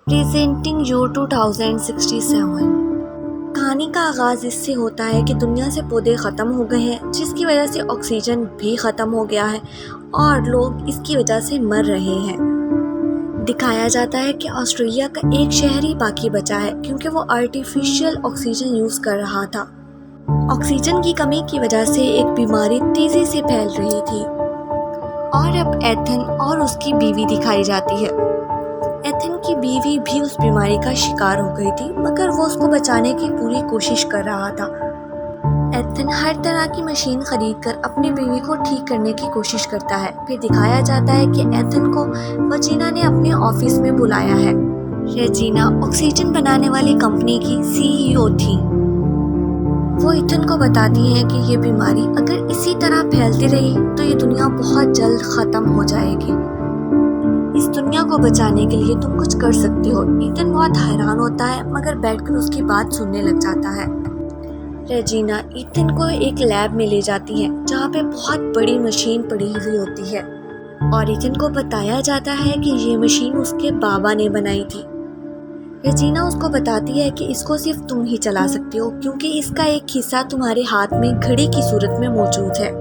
Presenting you 2067। कहानी का आगाज़ इससे होता है कि दुनिया से पौधे ख़त्म हो गए हैं, जिसकी वजह से ऑक्सीजन भी ख़त्म हो गया है और लोग इसकी वजह से मर रहे हैं। दिखाया जाता है कि ऑस्ट्रेलिया का एक शहर ही बाकी बचा है क्योंकि वो आर्टिफिशियल ऑक्सीजन यूज़ कर रहा था। ऑक्सीजन की कमी की वजह से एक बीमारी तेज़ी से फैल रही थी और अब एथन और उसकी बीवी दिखाई जाती है। एथन की बीवी भी उस बीमारी का शिकार हो गई थी, मगर वो उसको बचाने की पूरी कोशिश कर रहा था। एथन हर तरह की मशीन खरीद कर अपनी बीवी को ठीक करने की कोशिश करता है। फिर दिखाया जाता है कि एथन को रेजिना ने अपने ऑफिस में बुलाया है। रेजिना ऑक्सीजन बनाने वाली कंपनी की CEO थी। वो इथन को बताती हैं कि ये बीमारी अगर इसी तरह फैलती रही तो ये दुनिया बहुत जल्द ख़त्म हो जाएगी। इस दुनिया को बचाने के लिए तुम कुछ कर सकती हो। इथन बहुत हैरान होता है, मगर बैठकर उसकी बात सुनने लग जाता है। रेजिना इथन को एक लैब में ले जाती है जहाँ पे बहुत बड़ी मशीन पड़ी हुई होती है और इथन को बताया जाता है कि ये मशीन उसके बाबा ने बनाई थी। रेजिना उसको बताती है कि इसको सिर्फ तुम ही चला सकती हो क्योंकि इसका एक हिस्सा तुम्हारे हाथ में घड़ी की सूरत में मौजूद है।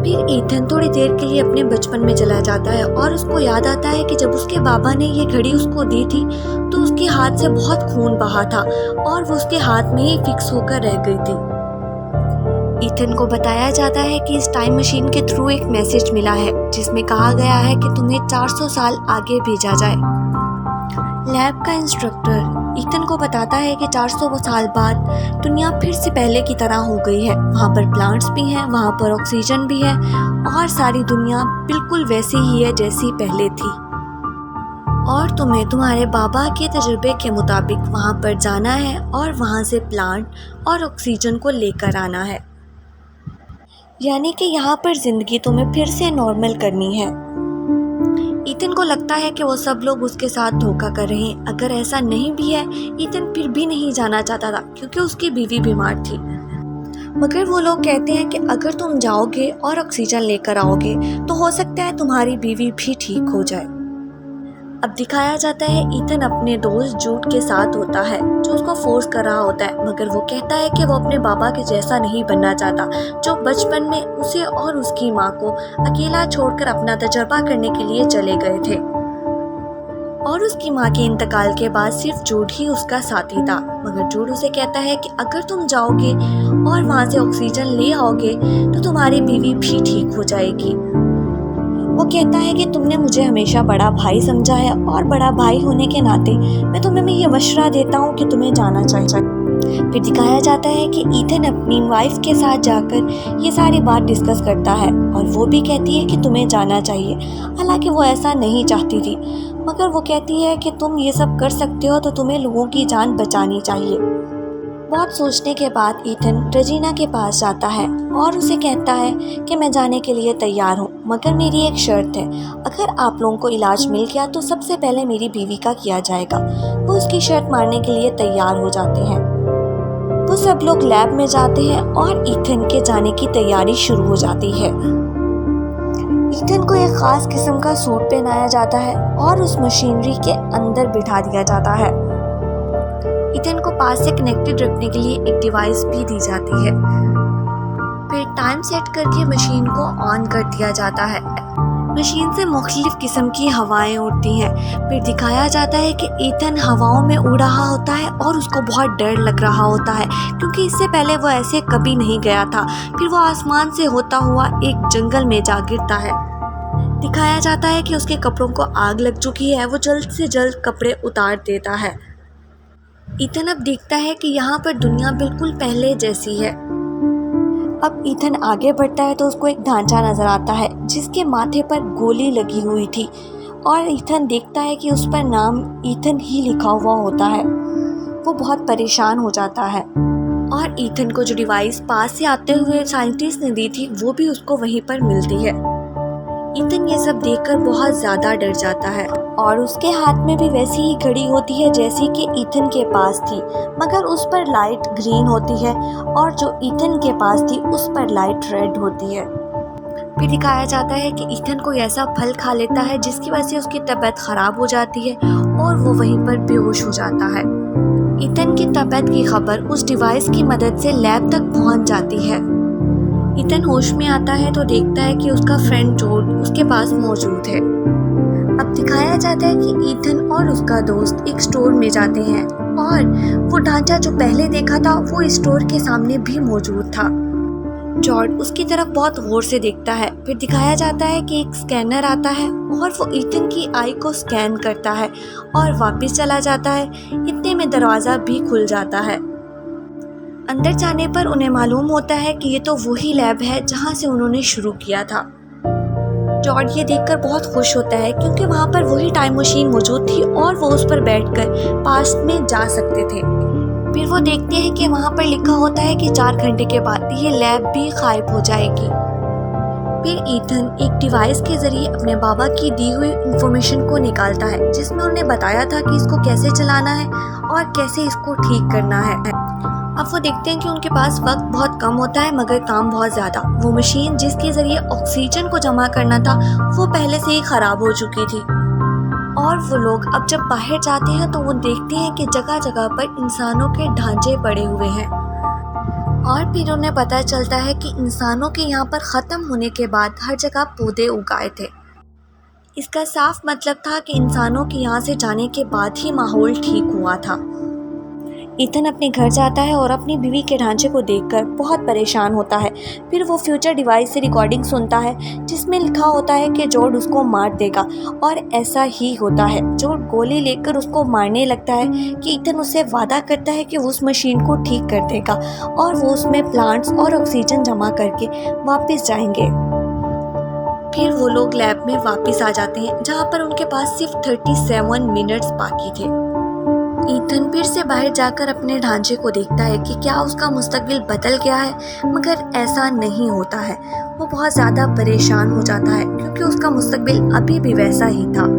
फिर इथन थोड़ी देर के लिए अपने बचपन में चला जाता है और उसको याद आता है कि जब उसके बाबा ने ये घड़ी उसको दी थी तो उसके हाथ से बहुत खून बहा था और वो उसके हाथ में ही फिक्स होकर रह गई थी। इथन को बताया जाता है कि इस टाइम मशीन के थ्रू एक मैसेज मिला है जिसमें कहा गया है कि तुम्हें 400 साल आगे भेजा जाए। लैब का इंस्ट्रक्टर इथन को बताता है कि 400 साल बाद दुनिया फिर से पहले की तरह हो गई है। वहाँ पर प्लांट्स भी हैं, वहाँ पर ऑक्सीजन भी है और सारी दुनिया बिल्कुल वैसी ही है जैसी पहले थी। और तुम्हें तुम्हारे बाबा के तजुर्बे के मुताबिक वहाँ पर जाना है और वहाँ से प्लांट और ऑक्सीजन को लेकर आना है। यानी कि यहाँ पर ज़िंदगी तुम्हें फिर से नॉर्मल करनी है। इथन को लगता है कि वो सब लोग उसके साथ धोखा कर रहे हैं। अगर ऐसा नहीं भी है, इथन फिर भी नहीं जाना चाहता था क्योंकि उसकी बीवी बीमार थी। मगर वो लोग कहते हैं कि अगर तुम जाओगे और ऑक्सीजन लेकर आओगे तो हो सकता है तुम्हारी बीवी भी ठीक हो जाए। अब दिखाया जाता है इथन अपने दोस्त जूड के साथ होता है जो उसको फोर्स कर रहा होता है, मगर वो कहता है कि वो अपने बाबा के जैसा नहीं बनना चाहता जो बचपन में उसे और उसकी माँ को अकेला छोड़कर अपना तजर्बा करने के लिए चले गए थे। और उसकी माँ के इंतकाल के बाद सिर्फ जूड ही उसका साथी था, मगर जूड उसे कहता है कि अगर तुम जाओगे और वहाँ से ऑक्सीजन ले आओगे तो तुम्हारी बीवी भी ठीक हो जाएगी। वो कहता है कि तुमने मुझे हमेशा बड़ा भाई समझा है और बड़ा भाई होने के नाते मैं तुम्हें ये मशवरा देता हूँ कि तुम्हें जाना चाहिए। फिर दिखाया जाता है कि इथन अपनी वाइफ के साथ जाकर ये सारी बात डिस्कस करता है और वो भी कहती है कि तुम्हें जाना चाहिए। हालांकि वो ऐसा नहीं चाहती थी, मगर वो कहती है कि तुम ये सब कर सकते हो तो तुम्हें लोगों की जान बचानी चाहिए। बहुत सोचने के बाद इथन रेजिना के पास जाता है और उसे कहता है कि मैं जाने के लिए तैयार हूँ, मगर मेरी एक शर्त है। अगर आप लोगों को इलाज मिल गया तो सबसे पहले मेरी बीवी का किया जाएगा। वो उसकी शर्त मानने के लिए तैयार हो जाते हैं। वो सब लोग लैब में जाते हैं और इथन के जाने की तैयारी शुरू हो जाती है। इथन को एक ख़ास किस्म का सूट पहनाया जाता है और उस मशीनरी के अंदर बिठा दिया जाता है। इथन को पास से कनेक्टेड रखने के लिए एक डिवाइस भी दी जाती है। फिर टाइम सेट करके मशीन को ऑन कर दिया जाता है। मशीन से मुख्तलिफ किस्म की हवाएं उड़ती हैं। फिर दिखाया जाता है कि इथन हवाओं में उड़ रहा होता है और उसको बहुत डर लग रहा होता है क्योंकि इससे पहले वो ऐसे कभी नहीं गया था। फिर वो आसमान से होता हुआ एक जंगल में जा गिरता है। दिखाया जाता है कि उसके कपड़ों को आग लग चुकी है। वो जल्द से जल्द कपड़े उतार देता है। इथन अब देखता है कि यहाँ पर दुनिया बिल्कुल पहले जैसी है। अब इथन आगे बढ़ता है तो उसको एक ढांचा नज़र आता है जिसके माथे पर गोली लगी हुई थी और इथन देखता है कि उस पर नाम इथन ही लिखा हुआ होता है। वो बहुत परेशान हो जाता है और इथन को जो डिवाइस पास से आते हुए साइंटिस्ट ने दी थी वो भी उसको वहीं पर मिलती है। इथन ये सब देखकर बहुत ज़्यादा डर जाता है और उसके हाथ में भी वैसी ही घड़ी होती है जैसी कि इथन के पास थी, मगर उस पर लाइट ग्रीन होती है और जो इथन के पास थी उस पर लाइट रेड होती है। फिर दिखाया जाता है कि ईथन कोई ऐसा फल खा लेता है जिसकी वजह से उसकी तबीयत खराब हो जाती है और वो वहीं पर बेहोश हो जाता है। ईथन की तबीयत की खबर उस डिवाइस की मदद से लैब तक पहुंच जाती है। ईथन होश में आता है तो देखता है कि उसका फ्रेंड जॉर्ज उसके पास मौजूद है। अब दिखाया जाता है कि ईथन और उसका दोस्त एक स्टोर में जाते हैं और वो ढांचा जो पहले देखा था वो स्टोर के सामने भी मौजूद था। जॉर्ज उसकी तरफ बहुत गौर से देखता है। फिर दिखाया जाता है कि एक स्कैनर आता है और वो ईथन की आई को स्कैन करता है और वापस चला जाता है। इतने में दरवाज़ा भी खुल जाता है। अंदर जाने पर उन्हें मालूम होता है कि ये तो वही लैब है जहाँ से उन्होंने शुरू किया था। जॉर्ज ये देखकर बहुत खुश होता है क्योंकि वहाँ पर वही टाइम मशीन मौजूद थी और वो उस पर बैठकर पास्ट में जा सकते थे। फिर वो देखते हैं कि वहाँ पर लिखा होता है कि 4 घंटे के बाद ये लैब भी गायब हो जाएगी। फिर ईथन एक डिवाइस के जरिए अपने बाबा की दी हुई इंफॉर्मेशन को निकालता है जिसमें उन्हें बताया था कि इसको कैसे चलाना है और कैसे इसको ठीक करना है। अब वो देखते हैं कि उनके पास वक्त बहुत कम होता है मगर काम बहुत ज़्यादा। वो मशीन जिसके ज़रिए ऑक्सीजन को जमा करना था वो पहले से ही ख़राब हो चुकी थी। और वो लोग अब जब बाहर जाते हैं तो वो देखते हैं कि जगह जगह पर इंसानों के ढांचे पड़े हुए हैं और फिर उन्हें पता चलता है कि इंसानों के यहाँ पर ख़त्म होने के बाद हर जगह पौधे उगाए थे। इसका साफ मतलब था कि इंसानों के यहाँ से जाने के बाद ही माहौल ठीक हुआ था। ईथन अपने घर जाता है और अपनी बीवी के ढांचे को देखकर बहुत परेशान होता है। फिर वो फ्यूचर डिवाइस से रिकॉर्डिंग सुनता है जिसमें लिखा होता है कि जॉर्ज उसको मार देगा और ऐसा ही होता है। जॉर्ज गोली लेकर उसको मारने लगता है कि ईथन उससे वादा करता है कि वो उस मशीन को ठीक कर देगा और वो उसमें प्लांट्स और ऑक्सीजन जमा करके वापस जाएंगे। फिर वो लोग लैब में वापस आ जाते हैं जहाँ पर उनके पास सिर्फ 37 मिनट्स बाकी थे। ईथन फिर से बाहर जाकर अपने ढांचे को देखता है कि क्या उसका मुस्तकबिल बदल गया है मगर ऐसा नहीं होता है। वो बहुत ज़्यादा परेशान हो जाता है क्योंकि उसका मुस्तकबिल अभी भी वैसा ही था।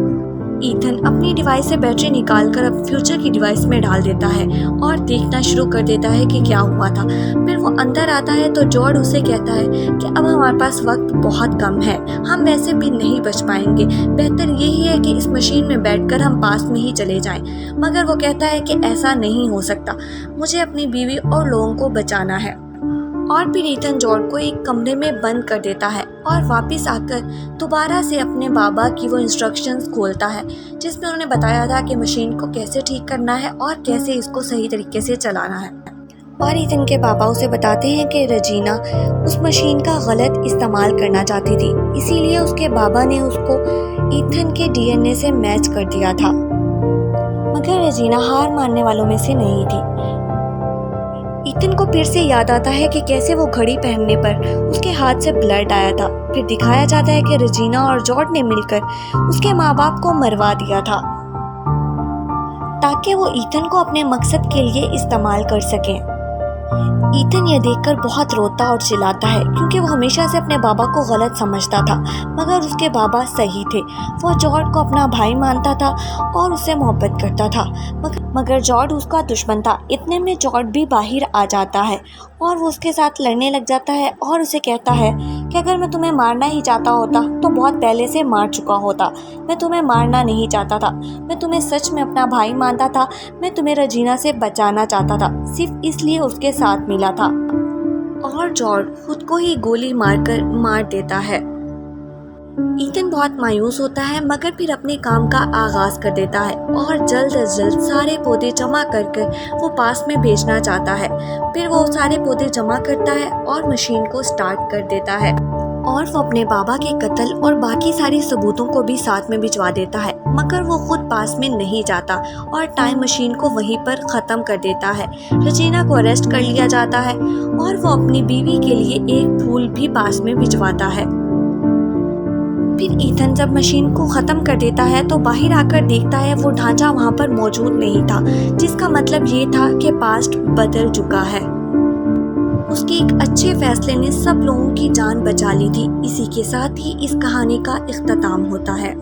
ईथन अपनी डिवाइस से बैटरी निकालकर अब फ्यूचर की डिवाइस में डाल देता है और देखना शुरू कर देता है कि क्या हुआ था। फिर वो अंदर आता है तो जॉर्ज उसे कहता है कि अब हमारे पास वक्त बहुत कम है, हम वैसे भी नहीं बच पाएंगे, बेहतर यही है कि इस मशीन में बैठकर हम पास में ही चले जाएं। मगर वो कहता है कि ऐसा नहीं हो सकता, मुझे अपनी बीवी और लोगों को बचाना है। और फिर ईथन जॉर्ज को एक कमरे में बंद कर देता है और वापस आकर दोबारा से अपने बाबा की वो इंस्ट्रक्शंस खोलता है जिसमें उन्होंने बताया था कि मशीन को कैसे ठीक करना है और कैसे इसको सही तरीके से चलाना है। और ईथन के पापा उसे बताते हैं कि रजीना उस मशीन का गलत इस्तेमाल करना चाहती थी, इसीलिए उसके बाबा ने उसको ईथन के डीएनए से मैच कर दिया था। मगर रजीना हार मानने वालों में से नहीं थी। ईथन को फिर से याद आता है कि कैसे वो घड़ी पहनने पर उसके हाथ से ब्लड आया था। फिर दिखाया जाता है कि रजीना और जॉर्ज ने मिलकर उसके माँ बाप को मरवा दिया था ताकि वो ईथन को अपने मकसद के लिए इस्तेमाल कर सकें। ईथन यह देखकर बहुत रोता और चिल्लाता है क्योंकि वो हमेशा से अपने बाबा को गलत समझता था मगर उसके बाबा सही थे। वो जॉर्ज को अपना भाई मानता था और उससे मोहब्बत करता था मगर जॉर्ज उसका दुश्मन था। इतने में जॉर्ज भी बाहर आ जाता है और वो उसके साथ लड़ने लग जाता है और उसे कहता है कि अगर मैं तुम्हें मारना ही चाहता होता तो बहुत पहले से मार चुका होता। मैं तुम्हें मारना नहीं चाहता था, मैं तुम्हें सच में अपना भाई मानता था, मैं तुम्हें रजीना से बचाना चाहता था, सिर्फ इसलिए उसके साथ मिला था। और जॉर्ज खुद को ही गोली मारकर मार देता है। ईथन बहुत मायूस होता है मगर फिर अपने काम का आगाज कर देता है और जल्द से जल्द सारे पौधे जमा कर वो पास में भेजना चाहता है। फिर वो सारे पौधे जमा करता है और मशीन को स्टार्ट कर देता है और वो अपने बाबा के कत्ल और बाकी सारी सबूतों को भी साथ में भिजवा देता है। मगर वो खुद पास में नहीं जाता और टाइम मशीन को वहीं पर ख़त्म कर देता है। रजीना को अरेस्ट कर लिया जाता है और वो अपनी बीवी के लिए एक फूल भी पास में भिजवाता है। फिर ईथन जब मशीन को ख़त्म कर देता है तो बाहर आकर देखता है वो ढांचा वहाँ पर मौजूद नहीं था, जिसका मतलब ये था कि पास्ट बदल चुका है। उसके एक अच्छे फैसले ने सब लोगों की जान बचा ली थी। इसी के साथ ही इस कहानी का इख्तिताम होता है।